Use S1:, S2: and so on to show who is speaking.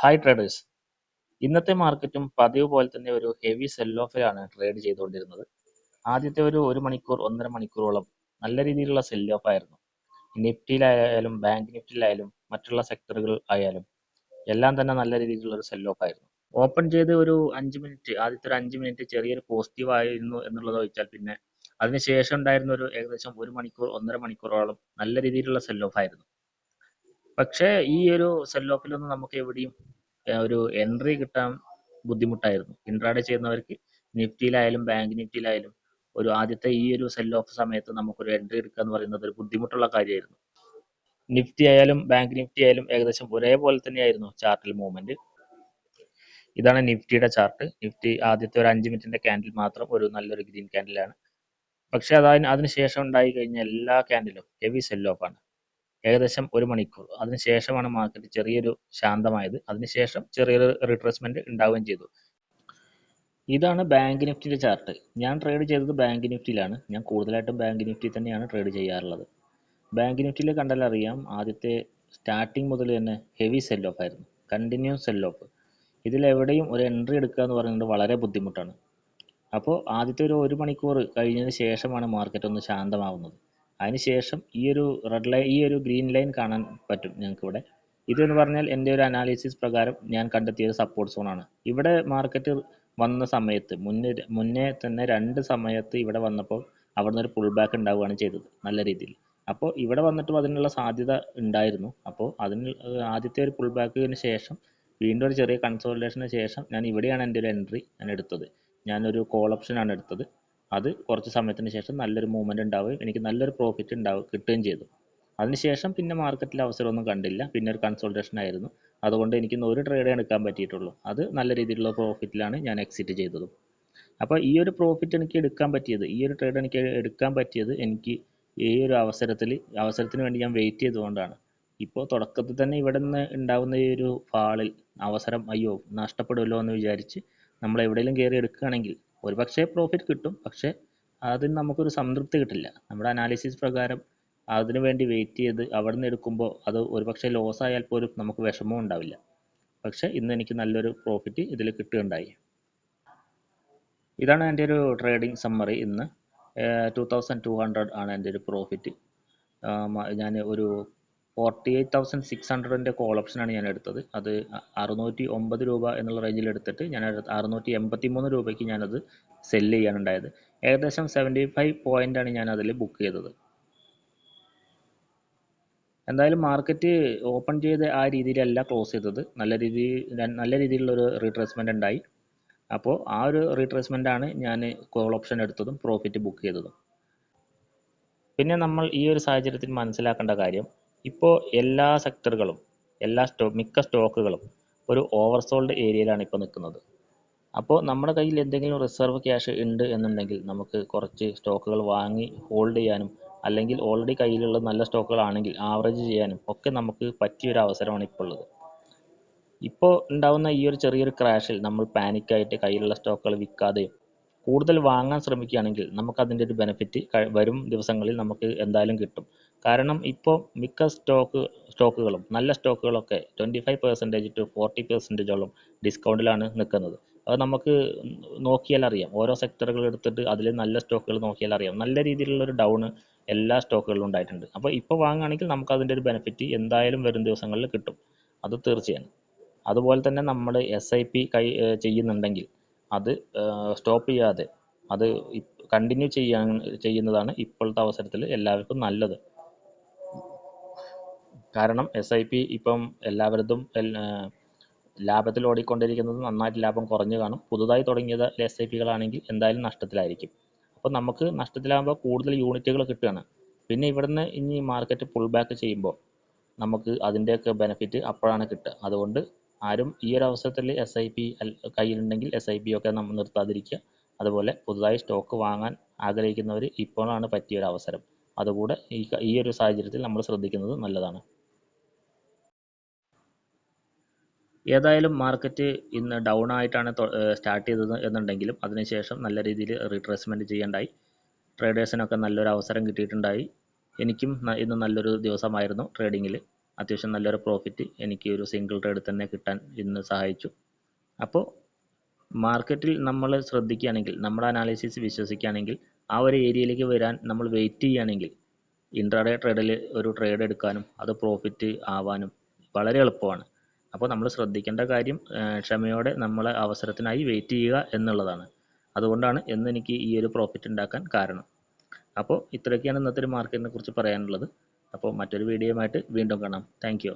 S1: Hi traders. ഇന്നത്തെ മാർക്കറ്റും പതിവ് പോലെ തന്നെ ഒരു ഹെവി സെൽ ഓഫിലാണ് ട്രേഡ് ചെയ്തുകൊണ്ടിരുന്നത്. ആദ്യത്തെ ഒരു മണിക്കൂർ 1.5 മണിക്കൂറോളം നല്ല രീതിയിലുള്ള സെൽ ഓഫ് ആയിരുന്നു. നിഫ്റ്റിയിലായാലും ബാങ്ക് നിഫ്റ്റിയിലായാലും മറ്റുള്ള സെക്ടറുകൾ ആയാലും എല്ലാം തന്നെ നല്ല രീതിയിലുള്ള ഒരു സെൽ ഓഫ് ആയിരുന്നു. ഓപ്പൺ ചെയ്ത് ഒരു 5 മിനിറ്റ്, ആദ്യത്തെ ഒരു 5 മിനിറ്റ് ചെറിയൊരു പോസിറ്റീവ് ആയിരുന്നു എന്നുള്ളത് ഒഴിച്ചാൽ പിന്നെ അതിനുശേഷം ഉണ്ടായിരുന്ന ഒരു ഏകദേശം 1 മണിക്കൂർ 1.5 മണിക്കൂറോളം നല്ല രീതിയിലുള്ള സെൽ ഓഫ് ആയിരുന്നു. പക്ഷേ ഈ ഒരു സെൽ ഓഫിലൊന്നും നമുക്ക് എവിടെയും ഒരു എൻട്രി കിട്ടാൻ ബുദ്ധിമുട്ടായിരുന്നു. ഇൻട്രാഡേ ചെയ്യുന്നവർക്ക് നിഫ്റ്റിയിലായാലും ബാങ്ക് നിഫ്റ്റിയിലായാലും ഒരു ആദ്യത്തെ ഈ ഒരു സെൽ ഓഫ് സമയത്ത് നമുക്കൊരു എൻട്രി എടുക്കുക എന്ന് പറയുന്നത് ഒരു ബുദ്ധിമുട്ടുള്ള കാര്യമായിരുന്നു. നിഫ്റ്റി ആയാലും ബാങ്ക് നിഫ്റ്റി ആയാലും ഏകദേശം ഒരേപോലെ തന്നെയായിരുന്നു ചാർട്ടിൽ മൂവ്മെന്റ്. ഇതാണ് നിഫ്റ്റിയുടെ ചാർട്ട്. നിഫ്റ്റി ആദ്യത്തെ ഒരു 5 മിനിറ്റിന്റെ ക്യാൻഡിൽ മാത്രം ഒരു നല്ലൊരു ഗ്രീൻ ക്യാൻഡിലാണ്. പക്ഷെ അതിനുശേഷം ഉണ്ടായി കഴിഞ്ഞ എല്ലാ ക്യാൻഡിലും ഹെവി സെൽ ഓഫ് ആണ്. ഏകദേശം 1 മണിക്കൂർ അതിനുശേഷമാണ് മാർക്കറ്റ് ചെറിയൊരു ശാന്തമായത്. അതിനുശേഷം ചെറിയൊരു റിട്രേസ്മെന്റ് ഉണ്ടാവുകയും ചെയ്തു. ഇതാണ് ബാങ്ക് നിഫ്റ്റിയുടെ ചാർട്ട്. ഞാൻ ട്രേഡ് ചെയ്തത് ബാങ്ക് നിഫ്റ്റിയിലാണ്. ഞാൻ കൂടുതലായിട്ടും ബാങ്ക് നിഫ്റ്റി തന്നെയാണ് ട്രേഡ് ചെയ്യാറുള്ളത്. ബാങ്ക് നിഫ്റ്റിയിൽ കണ്ടാൽ അറിയാം, ആദ്യത്തെ സ്റ്റാർട്ടിങ് മുതൽ തന്നെ ഹെവി സെൽ ഓഫ് ആയിരുന്നു, കണ്ടിന്യൂസ് സെൽ ഓഫ്. ഇതിലെവിടെയും ഒരു എൻട്രി എടുക്കുക എന്ന് പറയുന്നത് വളരെ ബുദ്ധിമുട്ടാണ്. അപ്പോൾ ആദ്യത്തെ ഒരു മണിക്കൂർ കഴിഞ്ഞതിന് ശേഷമാണ് മാർക്കറ്റ് ഒന്ന് ശാന്തമാവുന്നത്. അതിനുശേഷം ഈ ഒരു ഗ്രീൻ ലൈൻ കാണാൻ പറ്റും ഞങ്ങൾക്ക് ഇവിടെ. ഇതെന്ന് പറഞ്ഞാൽ എൻ്റെ ഒരു അനാലിസിസ് പ്രകാരം ഞാൻ കണ്ടെത്തിയ ഒരു സപ്പോർട്ട് സോണാണ്. ഇവിടെ മാർക്കറ്റ് വന്ന സമയത്ത് മുന്നേ തന്നെ 2 സമയത്ത് ഇവിടെ വന്നപ്പോൾ അവിടെ നിന്ന് ഒരു പുൾ ബാക്ക് ഉണ്ടാവുകയാണ് ചെയ്തത് നല്ല രീതിയിൽ. അപ്പോൾ ഇവിടെ വന്നിട്ടും അതിനുള്ള സാധ്യത ഉണ്ടായിരുന്നു. അപ്പോൾ ആദ്യത്തെ ഒരു പുൾ ബാക്കിന് ശേഷം വീണ്ടും ഒരു ചെറിയ കൺസോളിഡേഷന് ശേഷം ഞാൻ ഇവിടെയാണ് എൻ്റെ ഒരു എൻട്രി ഞാൻ എടുത്തത്. ഞാനൊരു കോൾ ഓപ്ഷനാണ് എടുത്തത്. അത് കുറച്ച് സമയത്തിന് ശേഷം നല്ലൊരു മൂവ്മെൻറ്റ് ഉണ്ടാവുകയും എനിക്ക് നല്ലൊരു പ്രോഫിറ്റ് കിട്ടുകയും ചെയ്തു. അതിനുശേഷം പിന്നെ മാർക്കറ്റിൽ അവസരമൊന്നും കണ്ടില്ല. പിന്നെ ഒരു കൺസോൾട്ടേഷൻ ആയിരുന്നു. അതുകൊണ്ട് എനിക്ക് ഒരു ട്രേഡേ എടുക്കാൻ പറ്റിയിട്ടുള്ളൂ. അത് നല്ല രീതിയിലുള്ള പ്രോഫിറ്റിലാണ് ഞാൻ എക്സിറ്റ് ചെയ്തതും. അപ്പോൾ ഈ ഒരു പ്രോഫിറ്റ് എനിക്ക് എടുക്കാൻ പറ്റിയത്, ഈ ഒരു ട്രേഡ് എനിക്ക് എടുക്കാൻ പറ്റിയത് എനിക്ക് ഈ ഒരു അവസരത്തിന് വേണ്ടി ഞാൻ വെയിറ്റ് ചെയ്തുകൊണ്ടാണ്. ഇപ്പോൾ തുടക്കത്തിൽ തന്നെ ഇവിടെ നിന്ന് ഉണ്ടാകുന്ന ഈ ഒരു ഫാളിൽ അവസരം അയ്യോ നഷ്ടപ്പെടുമല്ലോ എന്ന് വിചാരിച്ച് നമ്മൾ എവിടെയെങ്കിലും കയറി എടുക്കുകയാണെങ്കിൽ ഒരുപക്ഷെ പ്രോഫിറ്റ് കിട്ടും. പക്ഷേ അതിന് നമുക്കൊരു സംതൃപ്തി കിട്ടില്ല. നമ്മുടെ അനാലിസിസ് പ്രകാരം അതിനു വേണ്ടി വെയിറ്റ് ചെയ്ത് അവിടെ നിന്ന് എടുക്കുമ്പോൾ അത് ഒരുപക്ഷെ ലോസ് ആയാൽ പോലും നമുക്ക് വിഷമവും ഉണ്ടാവില്ല. പക്ഷേ ഇന്ന് എനിക്ക് നല്ലൊരു പ്രോഫിറ്റ് ഇതിൽ കിട്ടുകയുണ്ടായി. ഇതാണ് എൻ്റെ ഒരു ട്രേഡിംഗ് സമ്മറി. ഇന്ന് 2200 ആണ് എൻ്റെ ഒരു പ്രോഫിറ്റ്. ഞാൻ ഒരു 48,600ൻ്റെ കോൾ ഓപ്ഷനാണ് ഞാൻ എടുത്തത്. അത് 609 രൂപ എന്നുള്ള റേഞ്ചിൽ എടുത്തിട്ട് ഞാൻ 683 രൂപയ്ക്ക് ഞാനത് സെല്ല് ചെയ്യാനുണ്ടായത്. ഏകദേശം 75 പോയിൻ്റാണ് ഞാൻ അതിൽ ബുക്ക് ചെയ്തത്. എന്തായാലും മാർക്കറ്റ് ഓപ്പൺ ചെയ്ത് ആ രീതിയിലല്ല ക്ലോസ് ചെയ്തത്. നല്ല രീതിയിലുള്ളൊരു റീട്രേസ്മെൻ്റ് ഉണ്ടായി. അപ്പോൾ ആ ഒരു റീട്രേസ്മെൻ്റ് ആണ് ഞാൻ കോൾ ഓപ്ഷൻ എടുത്തതും പ്രോഫിറ്റ് ബുക്ക് ചെയ്തതും. പിന്നെ നമ്മൾ ഈ ഒരു സാഹചര്യത്തിൽ മനസ്സിലാക്കേണ്ട കാര്യം, ഇപ്പോൾ എല്ലാ സെക്ടറുകളും മിക്ക സ്റ്റോക്കുകളും ഒരു ഓവർസോൾഡ് ഏരിയയിലാണ് ഇപ്പോൾ നിൽക്കുന്നത്. അപ്പോൾ നമ്മുടെ കയ്യിൽ എന്തെങ്കിലും റിസർവ് ക്യാഷ് ഉണ്ട് എന്നുണ്ടെങ്കിൽ നമുക്ക് കുറച്ച് സ്റ്റോക്കുകൾ വാങ്ങി ഹോൾഡ് ചെയ്യാനും, അല്ലെങ്കിൽ ഓൾറെഡി കയ്യിലുള്ള നല്ല സ്റ്റോക്കുകളാണെങ്കിൽ ആവറേജ് ചെയ്യാനും ഒക്കെ നമുക്ക് പറ്റിയൊരു അവസരമാണ് ഇപ്പോൾ ഉള്ളത്. ഇപ്പോൾ ഉണ്ടാകുന്ന ഈ ഒരു ചെറിയൊരു ക്രാഷിൽ നമ്മൾ പാനിക്കായിട്ട് കയ്യിലുള്ള സ്റ്റോക്കുകൾ വിൽക്കാതെയും കൂടുതൽ വാങ്ങാൻ ശ്രമിക്കുകയാണെങ്കിൽ നമുക്കതിൻ്റെ ഒരു ബെനിഫിറ്റ് വരും ദിവസങ്ങളിൽ നമുക്ക് എന്തായാലും കിട്ടും. കാരണം ഇപ്പോൾ മിക്ക സ്റ്റോക്കുകളും നല്ല സ്റ്റോക്കുകളൊക്കെ 25% to 40% ഡിസ്കൗണ്ടിലാണ് നിൽക്കുന്നത്. അത് നമുക്ക് നോക്കിയാൽ അറിയാം. ഓരോ സെക്ടറുകൾ എടുത്തിട്ട് അതിൽ നല്ല സ്റ്റോക്കുകൾ നോക്കിയാൽ അറിയാം. നല്ല രീതിയിലുള്ളൊരു ഡൗൺ എല്ലാ സ്റ്റോക്കുകളിലും ഉണ്ടായിട്ടുണ്ട്. അപ്പോൾ ഇപ്പോൾ വാങ്ങുകയാണെങ്കിൽ നമുക്ക് അതിൻ്റെ ഒരു ബെനിഫിറ്റ് എന്തായാലും വരും ദിവസങ്ങളിൽ കിട്ടും. അത് തീർച്ചയാണ്. അതുപോലെ തന്നെ നമ്മൾ SIP ചെയ്യുന്നുണ്ടെങ്കിൽ അത് സ്റ്റോപ്പ് ചെയ്യാതെ അത് കണ്ടിന്യൂ ചെയ്യുന്നതാണ് ഇപ്പോഴത്തെ അവസരത്തിൽ എല്ലാവർക്കും നല്ലത്. കാരണം SIP ഇപ്പം എല്ലാവരും ലാഭത്തിൽ ഓടിക്കൊണ്ടിരിക്കുന്നത് നന്നായിട്ട് ലാഭം കുറഞ്ഞു കാണും. പുതുതായി തുടങ്ങിയത് SIPകളാണെങ്കിൽ എന്തായാലും നഷ്ടത്തിലായിരിക്കും. അപ്പോൾ നമുക്ക് നഷ്ടത്തിലാകുമ്പോൾ കൂടുതൽ യൂണിറ്റുകൾ കിട്ടുകയാണ്. പിന്നെ ഇവിടുന്ന് ഇനി മാർക്കറ്റ് പുൾ ബാക്ക് ചെയ്യുമ്പോൾ നമുക്ക് അതിൻ്റെയൊക്കെ ബെനിഫിറ്റ് അപ്പോഴാണ് കിട്ടുക. അതുകൊണ്ട് ആരും ഈ ഒരു അവസരത്തിൽ SIP കയ്യിലുണ്ടെങ്കിൽ SIP ഒക്കെ നമ്മൾ നിർത്താതിരിക്കുക. അതുപോലെ പുതുതായി സ്റ്റോക്ക് വാങ്ങാൻ ആഗ്രഹിക്കുന്നവർ ഇപ്പോഴാണ് പറ്റിയൊരു അവസരം. അതുകൂടെ ഈ ഒരു സാഹചര്യത്തിൽ നമ്മൾ ശ്രദ്ധിക്കുന്നത് നല്ലതാണ്. ഏതായാലും മാർക്കറ്റ് ഇന്ന് ഡൗൺ ആയിട്ടാണ് സ്റ്റാർട്ട് ചെയ്തത് എന്നുണ്ടെങ്കിലും അതിനുശേഷം നല്ല രീതിയിൽ റീട്രേസ്മെൻറ്റ് ചെയ്യേണ്ടായി. ട്രേഡേഴ്സിനൊക്കെ നല്ലൊരു അവസരം കിട്ടിയിട്ടുണ്ടായി. എനിക്കും ഇന്ന് നല്ലൊരു ദിവസമായിരുന്നു ട്രേഡിങ്ങിൽ. അത്യാവശ്യം നല്ലൊരു പ്രോഫിറ്റ് എനിക്ക് ഒരു സിംഗിൾ ട്രേഡ് തന്നെ കിട്ടാൻ ഇന്ന് സഹായിച്ചു. അപ്പോൾ മാർക്കറ്റിൽ നമ്മൾ ശ്രദ്ധിക്കുകയാണെങ്കിൽ, നമ്മുടെ അനാലിസിസ് വിശ്വസിക്കുകയാണെങ്കിൽ, ആ ഒരു ഏരിയയിലേക്ക് വരാൻ നമ്മൾ വെയിറ്റ് ചെയ്യുകയാണെങ്കിൽ ഇൻട്രാഡേ ട്രേഡിൽ ഒരു ട്രേഡ് എടുക്കാനും അത് പ്രോഫിറ്റ് ആവാനും വളരെ എളുപ്പമാണ്. അപ്പോൾ നമ്മൾ ശ്രദ്ധിക്കേണ്ട കാര്യം ക്ഷമയോടെ നമ്മളെ അവസരത്തിനായി വെയിറ്റ് ചെയ്യുക എന്നുള്ളതാണ്. അതുകൊണ്ടാണ് ഇന്ന് എനിക്ക് ഈ ഒരു പ്രോഫിറ്റ് ഉണ്ടാക്കാൻ കാരണം. അപ്പോൾ ഇത്രയൊക്കെയാണ് ഇന്നത്തെ ഒരു മാർക്കറ്റിനെ കുറിച്ച് പറയാനുള്ളത്. അപ്പോൾ മറ്റൊരു വീഡിയോയുമായിട്ട് വീണ്ടും കാണാം. Thank you.